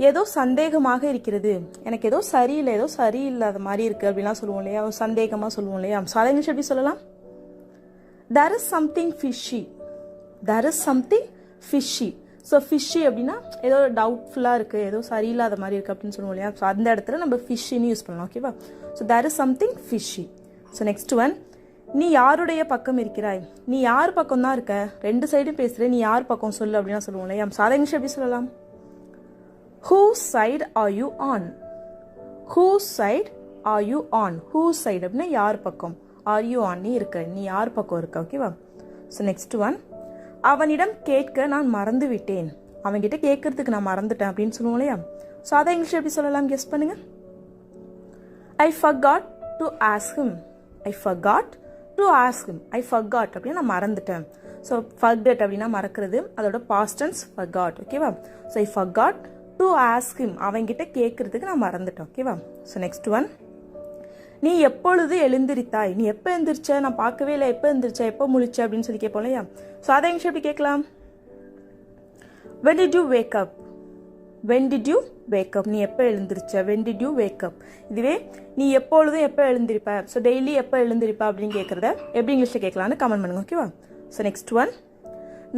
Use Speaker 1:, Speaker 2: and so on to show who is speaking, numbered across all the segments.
Speaker 1: ஏதோ சந்தேகமாக இருக்கிறது, எனக்கு ஏதோ சரியில்லாத மாதிரி இருக்குது அப்படின்லாம் சொல்லுவோம் இல்லையா, சந்தேகமாக சொல்லுவோம் இல்லையா. ஸோ அதை இங்கிலீஷ் எப்படி சொல்லலாம்? there is something fishy. there is something fishy. So fishy அப்படின்னா ஏதோ டவுட்ஃபுல்லாக இருக்குது, ஏதோ சரியில்லாத மாதிரி இருக்குது அப்படின்னு சொல்லுவோம் இல்லையா. ஸோ அந்த இடத்துல நம்ம ஃபிஷ்ஷின்னு யூஸ் பண்ணலாம். ஓகேவா? So there is something fishy. So next one, நீ யாருடைய பக்கம் இருக்கிறாய், நீ யார் பக்கம் தான் இருக்க, ரெண்டு சைடும் பேசுகிற, நீ யார் பக்கம் சொல்லு அப்படின்னா சொல்லுவோம் இல்லையா. ஸோ அதை இங்கிலீஷ் எப்படி சொல்லலாம்? whose side are you on? whose side are you on? whose side அப்படின்னா யார் பக்கம், are you on நீ இருக்க, நீ யார் பக்கம் இருக்க. ஓகேவா? ஸோ நெக்ஸ்ட் ஒன், அவனிடம் கேட்க நான் மறந்து விட்டேன், அவன்கிட்ட கேட்கறதுக்கு நான் மறந்துட்டேன் அப்படின்னு சொல்லுவோம் இல்லையா. ஸோ அதை இங்கிலீஷ் எப்படி சொல்லலாம், கெஸ் பண்ணுங்க. I forgot to ask him. I forgot to ask him. I forgot அப்படின்னா நான் மறந்துட்டேன். ஸோ forget அப்படின்னா மறக்கிறது, அதோட past tense forgot. ஓகேவா? So I forgot to ask him, அவன்கிட்ட கேட்கறதுக்கு நான் மறந்துட்டேன். ஓகேவா? ஸோ நெக்ஸ்ட் ஒன், நீ எப்பொழுது எழுந்திருத்தாய், நீ எப்போ எழுந்திரிச்ச, நான் பார்க்கவே இல்லை, எப்போ எழுந்திரிச்ச, எப்போ முழிச்ச அப்படின்னு சொல்லி கேட்போம் இல்லையா. ஸோ அதை இங்கிலீஷ் எப்படி கேட்கலாம்? when did you wake up? when did you wake up? நீ எப்போ எழுந்திரிச்ச, when did you wake up. இதுவே நீ எப்பொழுதும் எப்போ எழுந்திருப்ப, ஸோ டெய்லி எப்போ எழுந்திருப்ப அப்படின்னு கேட்குறத எப்படி இங்கிலீஷில் கேட்கலான்னு கமெண்ட் பண்ணுங்க. ஓகேவா? ஸோ நெக்ஸ்ட் ஒன்,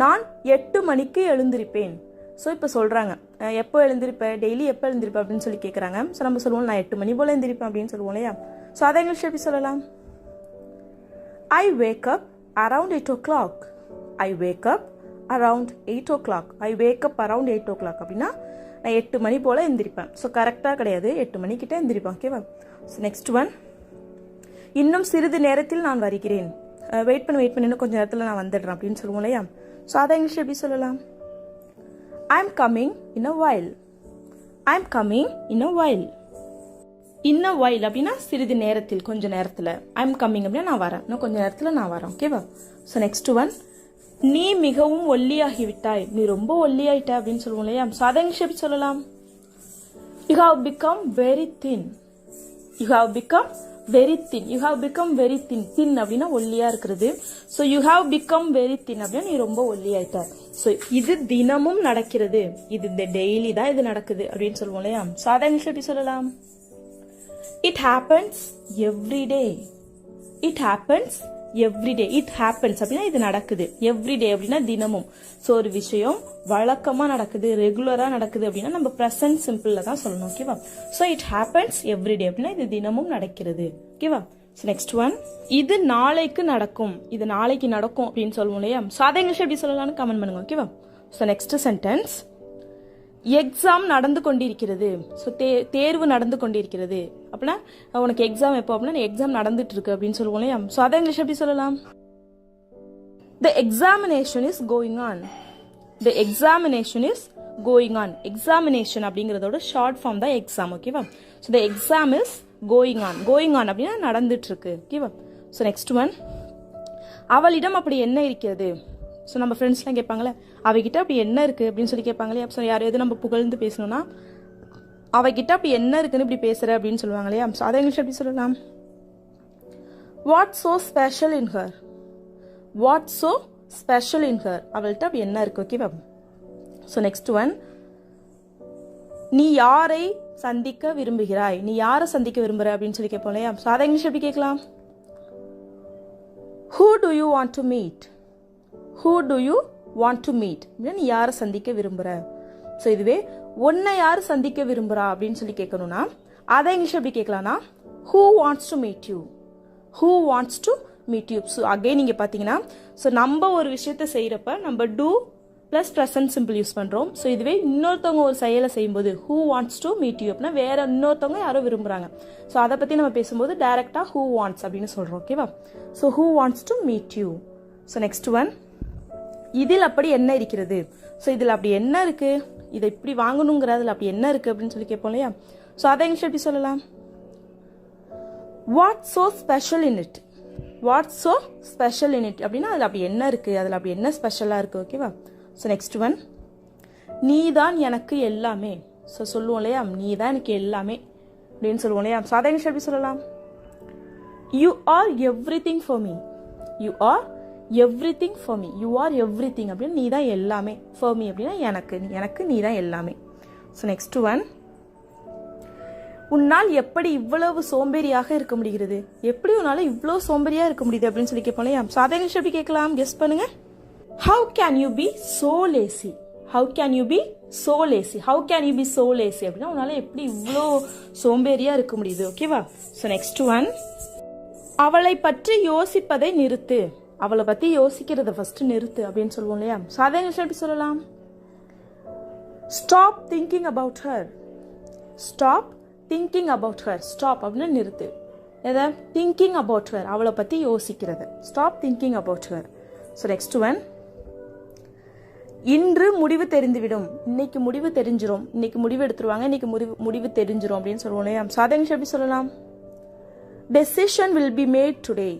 Speaker 1: நான் 8 மணிக்கு எழுந்திருப்பேன். ஸோ இப்போ சொல்கிறாங்க எப்போ எழுந்திருப்ப, டெய்லி எப்போ எழுந்திருப்ப அப்படின்னு சொல்லி கேட்குறாங்க. ஸோ நம்ம சொல்லுவோம் நான் 8 மணி போல் எழுந்திருப்பேன் அப்படின்னு சொல்லுவோம் இல்லையா. ஸோ அதை இங்கிலீஷ் எப்படி சொல்லலாம்? I wake up around 8 o'clock. I wake up around 8 o'clock. I wake up around 8 o'clock அப்படின்னா நான் 8 மணி போல் எழுந்திருப்பேன். ஸோ கரெக்டாக கிடையாது, 8 மணிக்கிட்ட எழுந்திருப்பேன். ஓகேவா? ஸோ நெக்ஸ்ட் ஒன், இன்னும் சிறிது நேரத்தில் நான் வருகிறேன், வெயிட் பண்ணி இன்னும் கொஞ்சம் நேரத்தில் நான் வந்துடுறேன் அப்படின்னு சொல்லுவோம் இல்லையா. ஸோ அதை இங்கிலீஷ் எப்படி சொல்லலாம்? I am coming in a while. I am coming in a while. in a while அப்படின்னா சிறிது நேரத்தில், கொஞ்ச நேரத்தில். I am coming அப்படின்னா நான் வரேன், இன்னும் கொஞ்ச நேரத்தில் நான் வரேன். ஓகேவா? ஸோ நெக்ஸ்ட் ஒன், நீ மிகவும் ஒல்லியாகிவிட்டாய், நீ ரொம்ப ஒல்லியாயிட்ட அப்படின்னு சொல்லுவோம் இல்லையா. ஸோ அதை இங்கிலீஷ் எப்படி சொல்லலாம்? You have become very thin. You have become very thin. You have become very thin. thin அப்படின்னா ஒல்லியா இருக்கிறது. So you have become very thin அப்படின்னா நீ ரொம்ப ஒல்லியாயிட்ட. ஸோ இது தினமும் நடக்கிறது, இது இந்த டெய்லி தான் இது நடக்குது அப்படின்னு சொல்லுவோம் இல்லையா. ஸோ அதை இங்கிலீஷ் எப்படி சொல்லலாம்? It happens every day. It happens every day. It happens அப்படின்னா இது நடக்குது, every day அப்படின்னா தினமும். ஸோ ஒரு விஷயம் வழக்கமா நடக்குது, ரெகுலரா நடக்குது அப்படின்னா நம்ம ப்ரெசன்ட் சிம்பிள்ல தான் சொல்லணும். ஓகேவா? So it happens every day அப்படின்னா இது தினமும் நடக்கிறது. ஓகேவா? ஸோ நெக்ஸ்ட் ஒன், இது நாளைக்கு நடக்கும், இது நாளைக்கு நடக்கும் அப்படின்னு சொல்லுவோம் இல்லையா. ஸோ அதை இங்கிலீஷ் எப்படி சொல்லலாம்னு கமெண்ட் பண்ணுங்க. ஓகேவா? ஸோ நெக்ஸ்ட் சென்டென்ஸ், எக்ஸாம் நடந்து கொண்டிருக்கிறது. ஸோ தேர்வு நடந்து கொண்டிருக்கிறது அப்படின்னா உனக்கு எக்ஸாம் எப்போ அப்படின்னா எக்ஸாம் நடந்துட்டு இருக்கு அப்படின்னு சொல்லுவோம் இல்லையா. ஸோ அதை இங்கிலீஷ் எப்படி சொல்லலாம்? The examination is going on. The examination is going on. Examination அப்படிங்கிறதோட ஷார்ட் ஃபார்ம் தான் எக்ஸாம். ஓகேவா? So the exam is going on. going on அப்படின்னா நடந்துட்டு இருக்கு. ஓகேவா? ஸோ நெக்ஸ்ட் ஒன், அவளிடம் அப்படி என்ன இருக்கிறது. ஸோ நம்ம ஃப்ரெண்ட்ஸ்லாம் கேட்பாங்களே அவகிட்ட அப்படி என்ன இருக்குது அப்படின்னு சொல்லி கேட்பாங்களே. ஸோ யாரையாவது நம்ம புகழ்ந்து பேசணும்னா அவகிட்ட அப்படி என்ன இருக்குன்னு இப்படி பேசுகிற அப்படின்னு சொல்லுவாங்க இல்லையா. ஸோ அதை இங்கிலீஷ் எப்படி சொல்லலாம்? What so special in her. What so special in her, அவள்கிட்ட அப்படி என்ன இருக்கு. ஓகேவா? ஸோ நெக்ஸ்ட் ஒன், நீ யாரை சந்திக்க விரும்புகிறாய், நீ யாரை சந்திக்க விரும்புகிற அப்படின்னு சொல்லி கேட்போம் இல்லையா. ஸோ அதை இங்கிலீஷ் எப்படி கேட்கலாம்? Who do you want to meet? Who do you want to meet? நீ யாரை சந்திக்க விரும்புகிற. ஸோ இதுவே உன்னை யார் சந்திக்க விரும்புகிறா அப்படின்னு சொல்லி கேட்கணும்னா அதை இங்கிலீஷ் எப்படி கேட்கலாம்னா who wants to meet you. Who wants to meet you. So again நீங்கள் பார்த்தீங்கன்னா ஸோ நம்ம ஒரு விஷயத்த செய்கிறப்ப நம்ம do plus present simple use பண்ணுறோம். ஸோ இதுவே இன்னொருத்தவங்க ஒரு செயலை செய்யும்போது who wants to meet you அப்படின்னா வேற இன்னொருத்தவங்க யாரோ விரும்புகிறாங்க. ஸோ அதை பற்றி நம்ம பேசும்போது டைரெக்டாக who wants அப்படின்னு சொல்கிறோம். ஓகேவா? So who wants to meet you. So next one, இதில் அப்படி என்ன இருக்கிறது. ஸோ இதில் அப்படி என்ன இருக்குது, இதை இப்படி வாங்கணுங்கிறதுல அப்படி என்ன இருக்குது அப்படின்னு சொல்லி கேட்போம் இல்லையா. ஸோ அதை இங்கிலீஷ் எப்படி சொல்லலாம்? What so special in it. What so special in it அப்படின்னா அதில் அப்படி என்ன இருக்குது, அதில் அப்படி என்ன ஸ்பெஷலாக இருக்குது. ஓகேவா? ஸோ நெக்ஸ்ட் ஒன், நீ தான் எனக்கு எல்லாமே. ஸோ சொல்லுவோம் இல்லையா நீ தான் எனக்கு எல்லாமே அப்படின்னு சொல்லுவோம் இல்லையா. ஸோ அதை இங்கிலீஷ் எப்படி சொல்லலாம்? You are every thing for me. You are everything for me. You are everything அப்படின்னு நீ தான் எல்லாமே. ஃபார் மீ அப்படின்னா எனக்கு நீ தான் எல்லாமே. ஸோ நெக்ஸ்ட் ஒன், உன்னால் எப்படி இவ்வளவு சோம்பேறியாக இருக்க முடிகிறது? எப்படி உன்னால இவ்வளோ சோம்பேறியா இருக்க முடியுது அப்படின்னு சொல்லி கேட்போம் இல்லையா? சாதாரண எப்படி கேட்கலாம்? கெஸ் பண்ணுங்க. How can you be so lazy? How can you be so lazy? How can you be so lazy? அப்படின்னா உன்னால எப்படி இவ்வளோ சோம்பேறியா இருக்க முடியுது? ஓகேவா? ஸோ நெக்ஸ்ட் ஒன், அவளை பற்றி யோசிப்பதை நிறுத்து. அவளை பத்தி யோசிக்கிறத ஃபர்ஸ்ட் நிறுத்து அப்படின்னு சொல்லுவோம் இல்லையா? சாதாரண எப்படி சொல்லலாம்? Stop thinking about her. Stop thinking about her. Stop அப்படின்னா நிறுத்து. எதை? thinking about her. அவளை பத்தி யோசிக்கிறது. Stop thinking about her. So next one, இன்று முடிவு தெரிந்துவிடும். இன்னைக்கு முடிவு தெரிஞ்சிரும். இன்னைக்கு முடிவு எடுத்துருவாங்க. இன்னைக்கு முடிவு தெரிஞ்சிரும் அப்படின்னு சொல்லுவோம் இல்லையா? சாதாரண எப்படி சொல்லலாம்? Decision will be made today.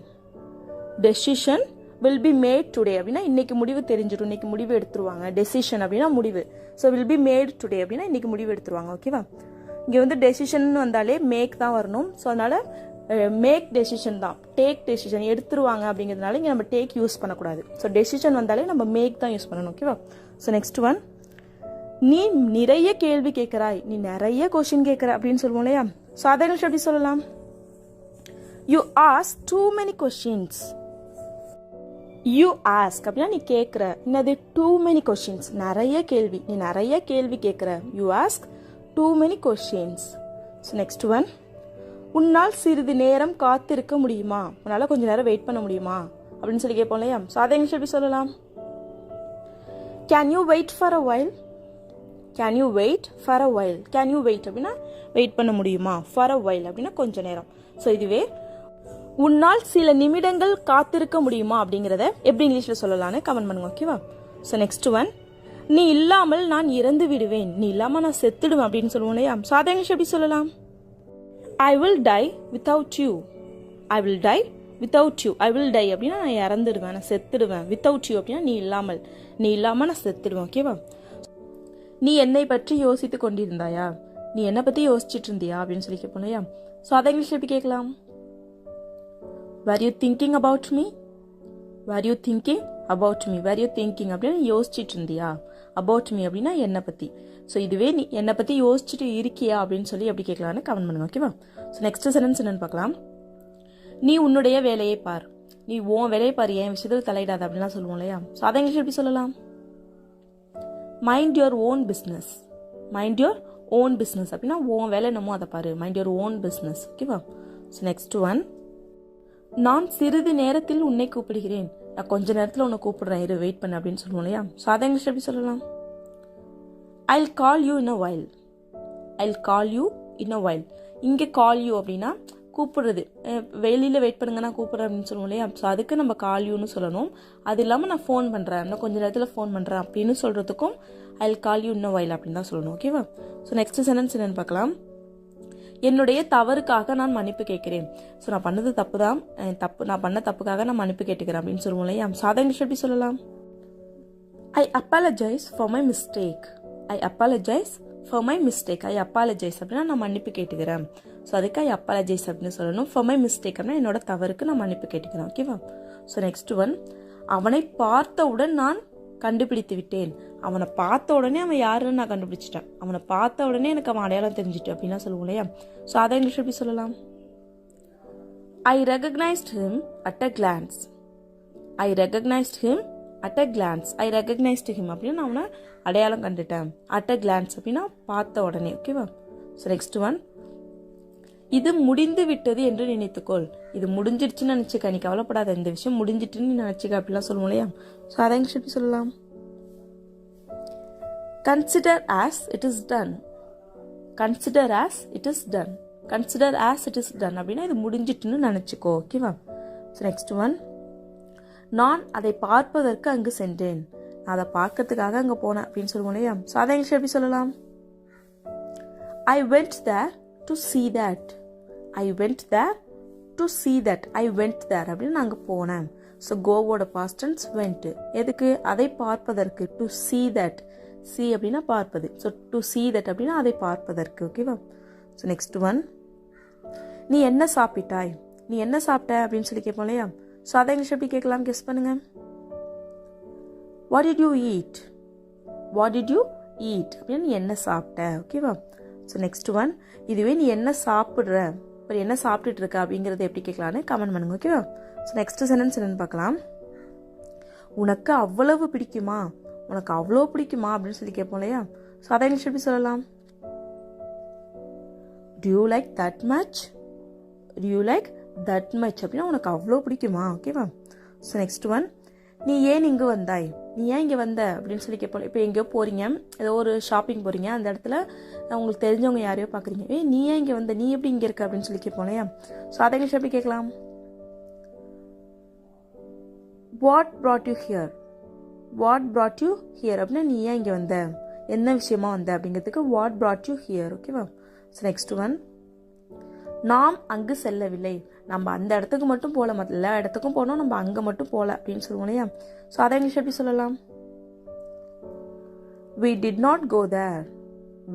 Speaker 1: Decision will be made today அப்படின்னா இன்னைக்கு முடிவு தெரிஞ்சிடும். இன்னைக்கு முடிவு எடுத்துருவாங்க. Decision அப்படின்னா முடிவு. So will be made today அப்படின்னா இன்னைக்கு முடிவு எடுத்துருவாங்க. ஓகேவா? இங்கே வந்து டெசிஷன் வந்தாலே மேக் தான் வரணும். ஸோ அதனால மேக் டெசிஷன் தான். டேக் டெசிஷன் எடுத்துருவாங்க அப்படிங்கிறதுனால இங்கே நம்ம டேக் யூஸ் பண்ணக்கூடாது. ஸோ டெசிஷன் வந்தாலே நம்ம மேக் தான் யூஸ் பண்ணணும். ஓகேவா? ஸோ நெக்ஸ்ட் ஒன், நீ நிறைய கேள்வி கேட்கிறாய். நீ நிறைய கொஸ்டின் கேட்கிற அப்படின்னு சொல்லுவோம் இல்லையா? சாதாரண எப்படி சொல்லலாம்? You ask too many questions. You ask அப்படின்னா நீ கேட்குற. என்னது? too many questions. நிறைய கேள்வி. நீ நிறைய கேள்வி கேட்குற. You ask too many questions. So next one, உன்னால் சிறிது நேரம் காத்திருக்க முடியுமா? உன்னால கொஞ்ச நேரம் வெயிட் பண்ண முடியுமா அப்படின்னு சொல்லி கேட்போம் இல்லையா? சாதாரண எப்படி சொல்லலாம்? Can you wait for a while? Can you wait for a while? Can you wait அப்படின்னா வெயிட் பண்ண முடியுமா? For a while அப்படின்னா கொஞ்ச நேரம். ஸோ இதுவே உன்னால் சில நிமிடங்கள் காத்திருக்க முடியுமா அப்படிங்கிறத எப்படி இங்கிலீஷ்ல சொல்லலாம்னு கமெண்ட் பண்ணுங்க. ஓகேவா? ஸோ நெக்ஸ்ட் ஒன், நீ இல்லாமல் நான் இறந்து விடுவேன். நீ இல்லாம நான் செத்துடுவேன் அப்படின்னு சொல்லுவோம் இல்லையா? சாதாரண எப்படி சொல்லலாம்? I will die without you. I will die without you. I will die அப்படின்னா நான் இறந்துடுவேன், நான் செத்துடுவேன். without you அப்படின்னா நீ இல்லாமல், நீ இல்லாம நான் செத்துடுவேன். ஓகேவா? நீ என்னை பற்றி யோசித்து கொண்டிருந்தாயா? நீ என்னை பத்தி யோசிச்சுட்டு இருந்தியா அப்படின்னு சொல்லி கேட்போம் இல்லையா? ஸோ அதை இங்கிலீஷ் எப்படி கேட்கலாம்? Were you thinking about me? Were you thinking about me? Were you thinking அப்படின்னா யோசிச்சுட்டு இருந்தியா? about me அப்படின்னா என்னை பத்தி. ஸோ இதுவே நீ என்னை பத்தி யோசிச்சுட்டு இருக்கியா அப்படின்னு சொல்லி எப்படி கேட்கலான்னு கமெண்ட் பண்ணுங்க. ஓகேவா? ஸோ நெக்ஸ்ட் சென்டென்ஸ் என்னன்னு பார்க்கலாம். நீ உன்னுடைய வேலையை பார். நீ உன் வேலையை பார், என் விஷயத்தில் தலையிடாத அப்படின்லாம் சொல்லுவோம் இல்லையா? ஸோ அதை இங்கிலீஷ் எப்படி சொல்லலாம்? Mind your own business. Mind your own business அப்படின்னா உன் வேலை என்னமோ அதை பாரு. Mind your own business. ஓகேவா? ஸோ நெக்ஸ்ட் ஒன், நான் சிறிது நேரத்தில் உன்னை கூப்பிடுகிறேன். நான் கொஞ்ச நேரத்தில் உன்னை கூப்பிடுறேன், இரு வெயிட் பண்ண அப்படின்னு சொல்லுவோம் இல்லையா? ஸோ அதை இங்கிலீஷ் எப்படி சொல்லலாம்? I'll call you in a while. I'll call you in a while. இங்கே கால் யூ அப்படின்னா கூப்பிடுறது. வெளியில் வெயிட் பண்ணுங்க நான் கூப்பிட்றேன் அப்படின்னு சொல்லுவோம் இல்லையா? ஸோ அதுக்கு நம்ம கால் யூன்னு சொல்லணும். அது இல்லாமல் நான் ஃபோன் பண்ணுறேன், நான் கொஞ்ச நேரத்தில் ஃபோன் பண்ணுறேன் அப்படின்னு சொல்கிறதுக்கும் I'll call you in a while அப்படின்னு தான் சொல்லணும். ஓகேவா? ஸோ நெக்ஸ்ட் சென்டென்ஸ் என்னன்னு பார்க்கலாம். என்னுடைய தவறுக்காக நான் மன்னிப்பு கேட்கிறேன். ஸோ நான் பண்ணது தப்பு தான், நான் பண்ண தப்புக்காக நான் மன்னிப்பு கேட்டுக்கிறேன் அப்படின்னு சொல்லுவோம் இல்லையா? சாதாரண இங்கிலீஷ் எப்படி சொல்லலாம்? ஐ apologize for my mistake. I apologize for my mistake. I apologize அப்படின்னா நான் மன்னிப்பு கேட்டுக்கிறேன். ஸோ அதுக்கு ஐ apologize அப்படின்னு சொல்லணும். for my mistake அப்படின்னா என்னோட தவறுக்கு நான் மன்னிப்பு கேட்டுக்கிறேன். ஓகேவா? ஸோ நெக்ஸ்ட் ஒன், அவனை பார்த்தவுடன் நான் கண்டுபிடித்து விட்டேன். அவனை பார்த்த உடனே அவன் யாருன்னு நான் கண்டுபிடிச்சிட்டேன். அவனை பார்த்த உடனே எனக்கு அவன் அடையாளம் தெரிஞ்சுட்டு அப்படின்னா சொல்லுவோம் இல்லையா? ஸோ அதை இங்கிலீஷ் எப்படி சொல்லலாம்? I recognised him at a glance. I recognised him at a glance. I recognised him அப்படின்னா நான் அவனை அடையாளம் கண்டுட்டேன். அட் அ கிளான்ஸ் அப்படின்னா பார்த்த உடனே. ஓகேவா? ஸோ நெக்ஸ்ட் ஒன், இது முடிந்து விட்டது என்று நினைத்துக்கொள். இது முடிஞ்சிடுச்சுன்னு நினைச்சுக்க, நீ கவலைப்படாத, இந்த விஷயம் முடிஞ்சிட்டுன்னு நினைச்சுக்க அப்படிலாம் சொல்லுவோம் இல்லையா? ஸோ அதை இங்கிலீஷ் எப்படி சொல்லலாம்? Consider as it is done. Consider as it is done. Consider as it is done அப்படின்னா இது முடிஞ்சிட்டுன்னு நினைச்சுக்கோ. ஓகேவா? ஸோ நெக்ஸ்ட் ஒன், நான் அதை பார்ப்பதற்கு அங்கு சென்றேன். நான் அதை பார்க்கறதுக்காக அங்கே போனேன் அப்படின்னு சொல்லுவோம் இல்லையா? ஸோ அதை இங்கிலீஷ் எப்படி சொல்லலாம்? I went there to see that. I went there to see that. I went there அப்படின்னு நான் அங்கே போனேன். ஸோ கோவோட பாஸ்ட் டென்ஸ் went. எதுக்கு? அதை பார்ப்பதற்கு. to see that. see அப்படின்னா பார்ப்பது. ஸோ to see that அப்படின்னா அதை பார்ப்பதற்கு. ஓகேவா? ஸோ நெக்ஸ்ட் ஒன், நீ என்ன சாப்பிட்டாய்? நீ என்ன சாப்பிட்ட அப்படின்னு சொல்லி கேட்போம் இல்லையா? ஸோ அதை இங்கிலீஷ் எப்படி கேட்கலாம்? கெஸ் பண்ணுங்க. What did you eat? What did you eat அப்படின்னா நீ என்ன சாப்பிட்ட, ஓகேவா. ஸோ நெக்ஸ்ட் ஒன், இதுவே நீ என்ன சாப்பிட்ற, இப்போ என்ன சாப்பிட்டுட்டு இருக்க அப்படிங்கிறத எப்படி கேட்கலான்னு கமெண்ட் பண்ணுங்க, ஓகேவா. ஸோ நெக்ஸ்ட் சென்டென்ஸ் என்னன்னு பார்க்கலாம். உனக்கு அவ்வளவு பிடிக்குமா, உனக்கு அவ்வளோ பிடிக்குமா அப்படின்னு சொல்லி கேட்போம் இல்லையா. ஸோ அதை இங்கிலீஷ் எப்படி சொல்லலாம்? Do you like that much? Do you like that much அப்படின்னா உனக்கு அவ்வளோ பிடிக்குமா, ஓகேவா. ஸோ நெக்ஸ்ட் ஒன், நீ ஏன் இங்கே வந்தாய், நீ ஏன் இங்கே வந்த அப்படின்னு சொல்லி கேட்போம். இப்போ எங்கேயோ போகிறீங்க, ஏதோ ஒரு ஷாப்பிங் போகிறீங்க, அந்த இடத்துல உங்களுக்கு தெரிஞ்சவங்க யாரையோ பார்க்குறீங்க, நீ ஏன் இங்கே வந்த, நீ எப்படி இங்கே இருக்க அப்படின்னு சொல்லி கேட்போம் இல்லையா. ஸோ அதை இங்கிலீஷ் எப்படி கேட்கலாம்? What brought you here? What brought you here அப்படின்னா நீ ஏன் இங்கே வந்த, என்ன விஷயமா வந்த அப்படிங்கிறதுக்கு வாட் brought you here, ஓகேவா. ஸோ நெக்ஸ்ட் ஒன், நாம் அங்கு செல்லவில்லை, நம்ம அந்த இடத்துக்கு மட்டும் போகல, மற்ற எல்லா இடத்துக்கும் போனோம், நம்ம அங்கே மட்டும் போகல அப்படின்னு சொல்லுவோம் இல்லையா. ஸோ அதை இங்கிலீஷ் எப்படி சொல்லலாம்? we did not go there,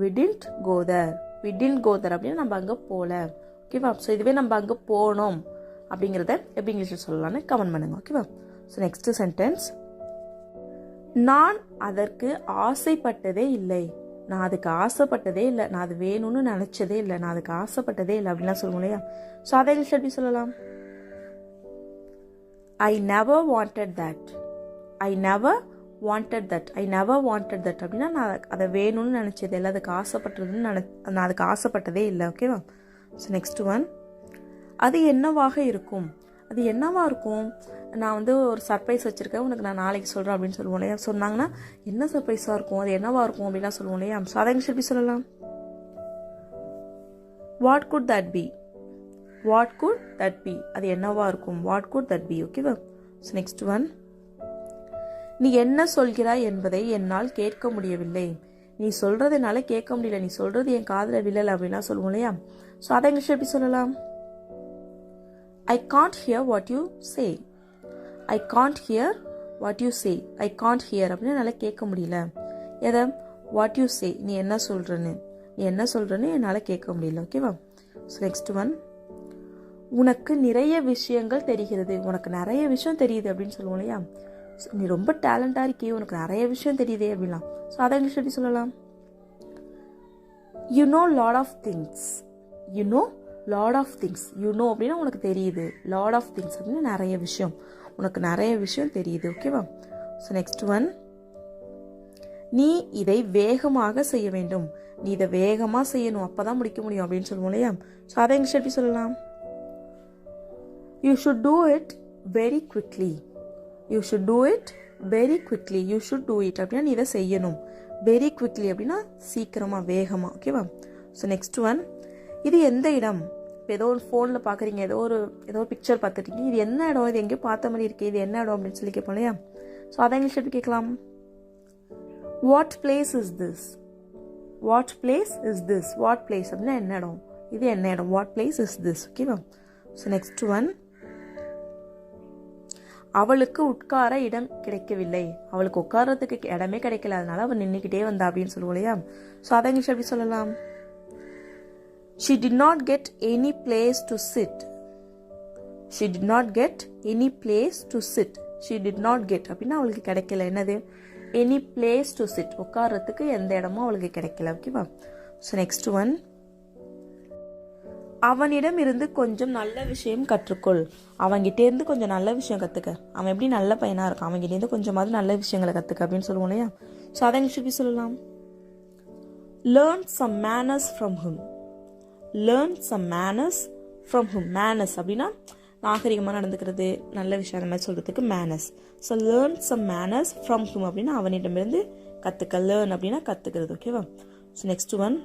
Speaker 1: we didn't go there, we didn't go there அப்படின்னா நம்ம அங்கே போகல, ஓகேவா. ஸோ இதுவே நம்ம அங்கே போனோம் அப்படிங்கிறத எப்படி இங்கிலீஷில் சொல்லலாம்னு கமெண்ட் பண்ணுங்க, ஓகேவா. ஸோ நெக்ஸ்ட் சென்டென்ஸ், நான் அதற்கு ஆசைப்பட்டதே இல்லை, நான் அதுக்கு ஆசைப்பட்டதே இல்லை, நான் அது வேணும்னு நினச்சதே இல்லை, நான் அதுக்கு ஆசைப்பட்டதே இல்லை அப்படின்லாம் சொல்லுவோம் இல்லையா. ஸோ அதை இங்கிலீஷ் எப்படி சொல்லலாம்? I never wanted that, I never wanted that, I never wanted that அப்படின்னா நான் அதை வேணும்னு நினச்சதே இல்லை, அதுக்கு ஆசைப்பட்டதுன்னு நான் அதுக்கு ஆசைப்பட்டதே இல்லை, ஓகேவா. ஸோ நெக்ஸ்ட் ஒன், அது என்னவாக இருக்கும், அது என்னவா இருக்கும், நான் வந்து ஒரு சர்ப்ரைஸ் வச்சுருக்கேன், உனக்கு நான் நாளைக்கு சொல்கிறேன் அப்படின்னு சொல்லுவோம் இல்லையா. சொன்னாங்கன்னா என்ன சர்ப்ரைஸாக இருக்கும், அது என்னவா இருக்கும் அப்படின்லாம் சொல்லுவோம் இல்லையா. ஸோ அதை இங்கிலீஷ் எப்படி சொல்லலாம்? What good that be, what good that be, அது என்னவா இருக்கும், வாட் குட் தட் பி, ஓகேவா. ஸோ நெக்ஸ்ட் ஒன், நீ என்ன சொல்கிறாய் என்பதை என்னால் கேட்க முடியவில்லை, நீ சொல்கிறது என்னால் கேட்க முடியல, நீ சொல்கிறது என் காதில் விழலை அப்படின்லாம் சொல்லுவோம் இல்லையா. ஸோ அதை இங்கிலீஷ் எப்படி சொல்லலாம்? I can't hear what you say, I can't hear what you say, I can't hear அப்படின்னா என்னால் கேட்க முடியல, எதை, what you say, நீ என்ன சொல்கிறன்னு என்னால் கேட்க முடியல, ஓகேவா. ஸோ நெக்ஸ்ட் ஒன், உனக்கு நிறைய விஷயங்கள் தெரிகிறது, உனக்கு நிறைய விஷயம் தெரியுது அப்படின்னு சொல்லுவோம் இல்லையா. நீ ரொம்ப டேலண்டாக இருக்கே, உனக்கு நிறைய விஷயம் தெரியுதே அப்படின்லாம். ஸோ அதை இங்கிலீஷ் எப்படி சொல்லலாம்? you know lot of things, you know lot of things, you know அப்படின்னா உனக்கு தெரியுது, lot of things அப்படின்னா நிறைய விஷயம், உனக்கு நிறைய விஷயம் தெரியுது, ஓகேவா. ஸோ நெக்ஸ்ட் ஒன், நீ இதை வேகமாக செய்ய வேண்டும், நீ இதை வேகமாக செய்யணும், அப்போ தான் முடிக்க முடியும் அப்படின்னு சொல்லுவோம் இல்லையா. ஸோ அதை இங்கிலீஷ் எப்படி சொல்லலாம்? you should do it very quickly, you should do it very quickly, you should do it அப்படின்னா நீ இதை செய்யணும், very quickly அப்படின்னா சீக்கிரமாக வேகமாக, ஓகேவா. ஸோ நெக்ஸ்ட் ஒன், இது எந்த இடம், இப்போ ஏதோ ஒரு ஃபோனில் பார்க்குறீங்க, ஏதோ ஒரு பிக்சர் பார்த்துட்டீங்க, இது என்ன இடம், இது எங்கேயோ பார்த்த மாதிரி இருக்கு, இது என்ன இடம் அப்படின்னு சொல்லி கேட்போம் இல்லையா. ஸோ அதை இங்கிலீஷ் எப்படி கேட்கலாம்? What place is this, what place is this, what place அப்படின்னா என்ன இடம், இது என்ன இடம், வாட் பிளேஸ் இஸ் திஸ், ஓகேவா. ஸோ நெக்ஸ்ட் ஒன், அவளுக்கு உட்கார இடம் கிடைக்கவில்லை, அவளுக்கு உட்காரத்துக்கு இடமே கிடைக்கல, அதனால அவள் நின்றுக்கிட்டே வந்தா அப்படின்னு சொல்லுவோம் இல்லையா. ஸோ அதை இங்கிலீஷ் எப்படி சொல்லலாம்? she did not get any place to sit, she did not get any place to sit, she did not get அப்படின்னா அவளுக்கு கிடைக்கல, என்னது, any place to sit, உட்காரத்துக்கு எந்த இடமும் அவளுக்கு கிடைக்கல, ஓகேவா. ஸோ நெக்ஸ்ட் ஒன், அவனிடம் இருந்து கொஞ்சம் நல்ல விஷயம் கற்றுக்கொள், அவன்கிட்ட இருந்து கொஞ்சம் நல்ல விஷயம் கற்றுக்க, அவன் எப்படி நல்ல பையனாக இருக்கான், அவன்கிட்ட இருந்து கொஞ்சமாவது நல்ல விஷயங்களை கற்றுக்க அப்படின்னு சொல்லுவோம் இல்லையா. ஸோ அதை எப்படி சொல்லலாம்? Learn some manners from him, learn some manners from him, manners அப்படின்னா நாகரிகமாக நடந்துக்கிறது, நல்ல விஷயம் அந்த மாதிரி சொல்கிறதுக்கு manners. So learn some manners from him அப்படின்னா அவனிடமிருந்து கற்றுக்க, லேர்ன் அப்படின்னா கற்றுக்கிறது, ஓகேவா. ஸோ நெக்ஸ்ட் ஒன்,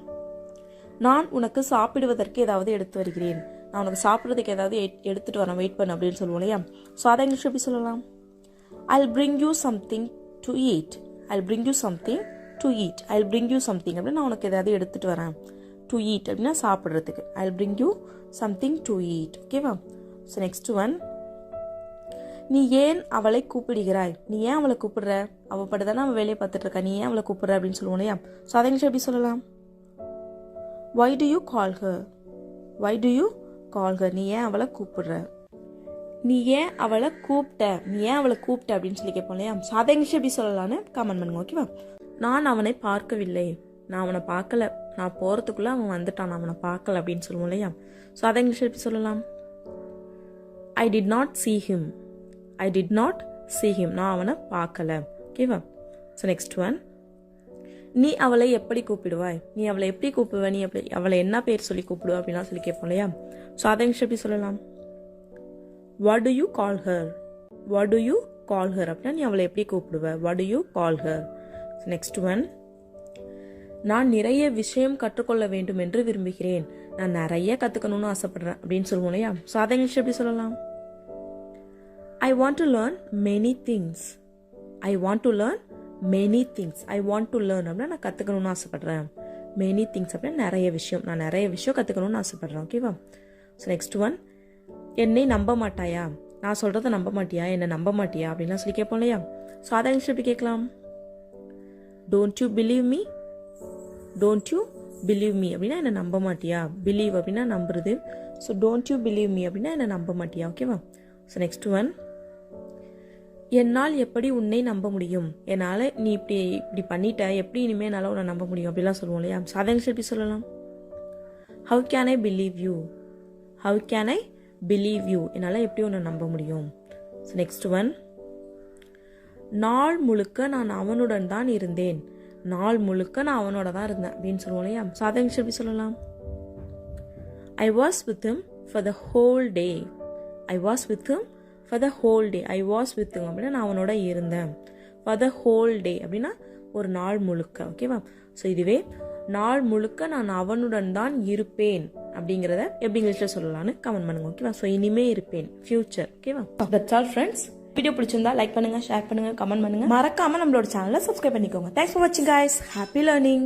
Speaker 1: நான் உனக்கு சாப்பிடுவதற்கு ஏதாவது எடுத்து வருகிறேன், நான் உனக்கு சாப்பிட்றதுக்கு ஏதாவது எடுத்துகிட்டு வரேன், வெயிட் பண்ணு அப்படின்னு சொல்லுவோம் இல்லையா. ஸோ அதை இங்கிலீஷ் எப்படி சொல்லலாம்? I'll bring you something to eat, I'll bring you something to eat, I'll bring you something அப்படின்னு நான் உனக்கு ஏதாவது எடுத்துகிட்டு வரேன், to eat அப்படின்னா சாப்பிட்றதுக்கு, I'll bring you something to eat, ஓகேவா. ஸோ நெக்ஸ்ட் ஒன், நீ ஏன் அவளை கூப்பிடுகிறாய், நீ ஏன் அவளை கூப்பிடுற, அவள் படுதானே அவள் வேலையை பார்த்துட்டு இருக்கா, நீ ஏன் அவளை கூப்பிடுற அப்படின்னு சொல்லுவோம் இல்லையா. ஸோ அதை இங்கிலீஷ் எப்படி சொல்லலாம்? why do you call her, why do you call her, நீ ஏன் அவளை கூப்பிடுற, நீ ஏன் அவளை கூப்பிட்ட, நீ ஏன் அவளை கூப்பிட்ட அப்படின்னு சொல்லி கேட்போம் இல்லையா. ஸோ அதை இங்கிலீஷ் எப்படி சொல்லலான்னு கமெண்ட் பண்ணுங்க, ஓகேவா. நான் அவனை பார்க்கவில்லை, நான் அவனை பார்க்கல, நான் போகிறதுக்குள்ளே அவன் வந்துட்டான், நான் அவனை பார்க்கல அப்படின்னு சொல்லுவோம் இல்லையா. ஸோ அதை இங்கிலீஷில் எப்படி சொல்லலாம்? I did not see him, I did not see him, நான் அவனை பார்க்கல. ஓகேவா? ஸோ நெக்ஸ்ட் ஒன், நீ அவளை எப்படி கூப்பிடுவாய், நீ அவளை எப்படி கூப்பிடுவ, நீ அவளை என்ன பேர் சொல்லி கூப்பிடுவ அப்படின்னா சொல்லி கேட்போம் இல்லையா. ஸோ அதை இங்கிலீஷ் எப்படி சொல்லலாம்? What do you call her, what do you call her அப்படின்னா நீ அவளை எப்படி கூப்பிடுவ, what do you call her. Next one, நான் நிறைய விஷயம் கற்றுக்கொள்ள வேண்டும் என்று விரும்புகிறேன், நான் நிறைய கற்றுக்கணும்னு ஆசைப்படுறேன் அப்படின்னு சொல்லுவோம் இல்லையா. ஸோ அதை இங்கிலீஷ் எப்படி சொல்லலாம்? I want to learn many things, I want to learn many things, I want to learn அப்படின்னா நான் கற்றுக்கணும்னு ஆசைப்படுறேன், மெனி திங்ஸ் அப்படின்னா நிறைய விஷயம், நான் நிறைய விஷயம் கற்றுக்கணும்னு ஆசைப்படுறேன். ஓகேவா? ஸோ நெக்ஸ்ட் ஒன், என்னை நம்ப மாட்டாயா, நான் சொல்கிறத நம்ப மாட்டியா, என்னை நம்ப மாட்டியா அப்படின்லாம் சொல்லி கேட்போம் இல்லையா. ஸோ அதை இங்கிலீஷ் எப்படி கேட்கலாம்? Don't you believe me, don't you believe me அப்படின்னா என்னை நம்ப மாட்டியா, பிலீவ் அப்படின்னா நம்புறது, so don't you believe me அப்படின்னா என்னை நம்ப மாட்டியா. ஓகேவா? ஸோ நெக்ஸ்ட் ஒன், என்னால் எப்படி உன்னை நம்ப முடியும், என்னால் நீ இப்படி பண்ணிட்ட, எப்படி இனிமேல் என்னால் உன்னை நம்ப முடியும் அப்படிலாம் சொல்லுவோம் இல்லையா. ஸோ அதை எப்படி சொல்லலாம்? How can I believe you, how can I believe you, என்னால் எப்படி உன்னை நம்ப முடியும். ஸோ நெக்ஸ்ட் ஒன், நாள் முழுக்க நான் அவனுடன் தான் இருந்தேன், நாள் முழுக்க நான் அவனோட தான் இருந்தேன் அப்படின்னு சொல்லுவோம் இல்லையா. ஸோ அதை எப்படி சொல்லலாம்? I was with him for the whole day, I was with him for the whole day, I was with him அப்படின்னா நான் அவனோட இருந்தேன், ஃபார் த ஹோல் டே அப்படின்னா ஒரு நாள் முழுக்க. ஓகேவா? ஸோ இதுவே நாள் முழுக்க நான் அவனுடன் தான் இருப்பேன் அப்படிங்கிறத எப்படி இங்கிலீஷில் சொல்லலாம்னு கமெண்ட் பண்ணுங்க. ஓகேவா? ஸோ இனிமே இருப்பேன், ஃபியூச்சர். ஓகேவா? That's all friends. வீடியோ பிடிச்சிருந்தா லைக் பண்ணுங்க, ஷேர் பண்ணுங்க, கமெண்ட் பண்ணுங்க, மறக்காம நம்மளோட சேனலை சப்ஸ்கிரைப் பண்ணிக்கோங்க. தேங்க்ஸ் ஃபார் வாட்சிங் கைஸ். Happy learning.